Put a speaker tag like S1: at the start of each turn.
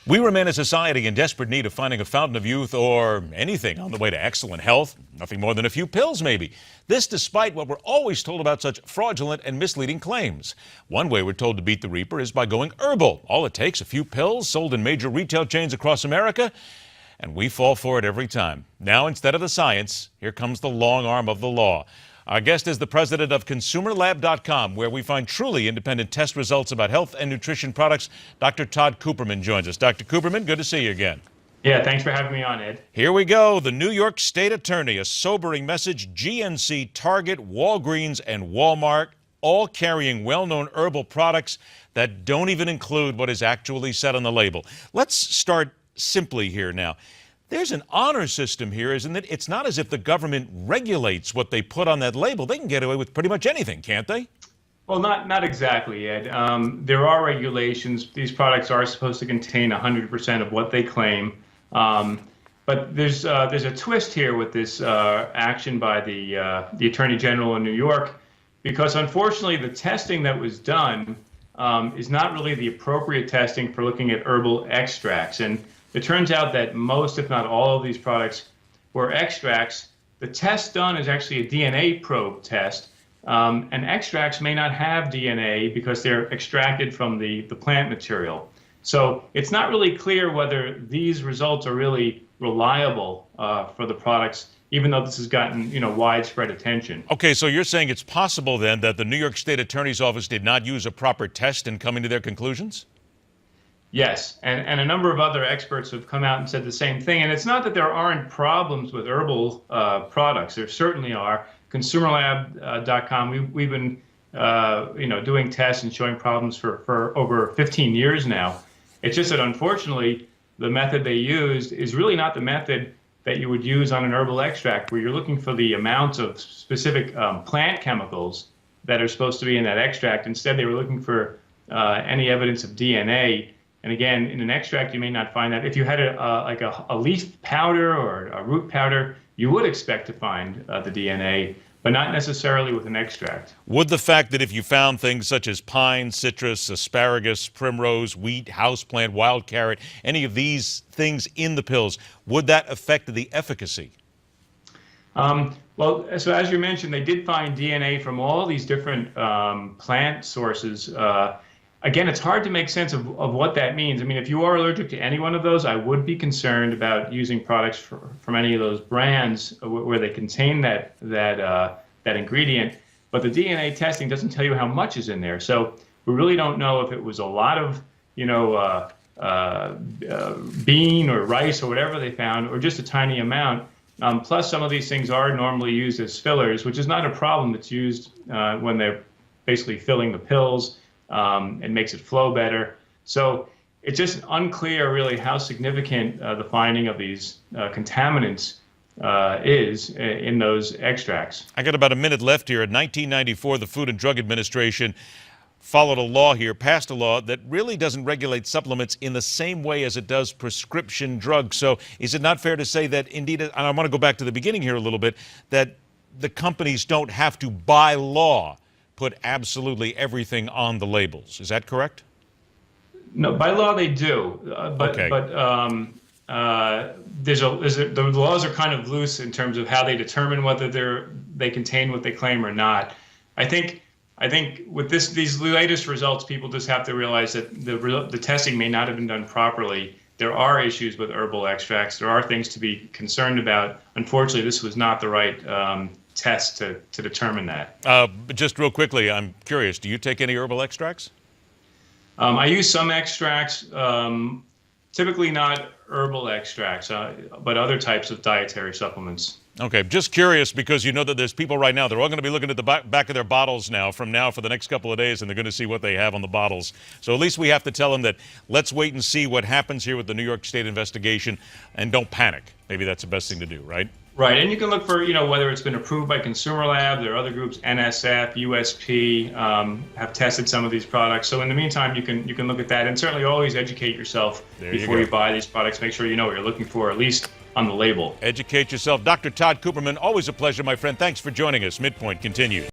S1: We remain a society in desperate need of finding a fountain of youth or anything on the way to excellent health. Nothing more than a few pills, maybe. This despite what we're always told about such fraudulent and misleading claims. One way we're told to beat the reaper is by going herbal. All it takes, a few pills sold in major retail chains across America, and we fall for it every time. Now, instead of the science, here comes the long arm of the law. Our guest is the president of ConsumerLab.com, where we find truly independent test results about health and nutrition products. Dr. Tod Cooperman joins us. Dr. Cooperman, good to see you again.
S2: Yeah, thanks for having me on, Ed.
S1: Here we go. The New York State Attorney, a sobering message. GNC, Target, Walgreens, and Walmart, all carrying well-known herbal products that don't even include what is actually said on the label. Let's start simply here now. There's an honor system here, isn't it? It's not as if the government regulates what they put on that label. They can get away with pretty much anything, can't they?
S2: Well, not exactly, Ed. There are regulations. These products are supposed to contain 100% of what they claim. But there's a twist here with this action by the Attorney General in New York, because unfortunately the testing that was done is not really the appropriate testing for looking at herbal extracts. And it turns out that most, if not all, of these products were extracts. The test done is actually a DNA probe test, and extracts may not have DNA because they're extracted from the plant material. So it's not really clear whether these results are really reliable for the products, even though this has gotten, widespread attention.
S1: Okay, so you're saying it's possible then that the New York State Attorney's Office did not use a proper test in coming to their conclusions?
S2: Yes, and a number of other experts have come out and said the same thing. And it's not that there aren't problems with herbal products. There certainly are. ConsumerLab.com, we've been doing tests and showing problems for over 15 years now. It's just that unfortunately the method they used is really not the method that you would use on an herbal extract, where you're looking for the amounts of specific plant chemicals that are supposed to be in that extract. Instead, they were looking for any evidence of DNA. And again, in an extract, you may not find that. If you had a leaf powder or a root powder, you would expect to find the DNA, but not necessarily with an extract.
S1: Would the fact that if you found things such as pine, citrus, asparagus, primrose, wheat, houseplant, wild carrot, any of these things in the pills, would that affect the efficacy?
S2: Well, so as you mentioned, they did find DNA from all these different plant sources. Again, it's hard to make sense of what that means. I mean, if you are allergic to any one of those, I would be concerned about using products from any of those brands where they contain that ingredient. But the DNA testing doesn't tell you how much is in there. So we really don't know if it was a lot of, bean or rice or whatever they found, or just a tiny amount. Plus, some of these things are normally used as fillers, which is not a problem. It's used when they're basically filling the pills. It makes it flow better. So it's just unclear really how significant the finding of these contaminants is in those extracts.
S1: I got about a minute left here. In 1994, the Food and Drug Administration followed a law here, passed a law that really doesn't regulate supplements in the same way as it does prescription drugs. So is it not fair to say that indeed, and I want to go back to the beginning here a little bit, that the companies don't have to, by law, put absolutely everything on the labels? Is that correct?
S2: No, by law they do, but the laws are kind of loose in terms of how they determine whether they contain what they claim or not. I think with these latest results, people just have to realize that the testing may not have been done properly. There are issues with herbal extracts. There are things to be concerned about. Unfortunately, this was not the right test to determine that.
S1: Just real quickly, I'm curious, do you take any herbal extracts?
S2: I use some extracts, typically not herbal extracts, but other types of dietary supplements.
S1: Okay, just curious because you know that there's people right now, they're all going to be looking at the back of their bottles now for the next couple of days, and they're going to see what they have on the bottles. So at least we have to tell them that let's wait and see what happens here with the New York State investigation, and don't panic. Maybe that's the best thing to do, right?
S2: Right, and you can look for, whether it's been approved by Consumer Lab. There are other groups, NSF, USP, have tested some of these products. So in the meantime, you can look at that, and certainly always educate yourself before you buy these products. Make sure you know what you're looking for, at least on the label.
S1: Educate yourself. Dr. Tod Cooperman, always a pleasure, my friend. Thanks for joining us. MidPoint continues.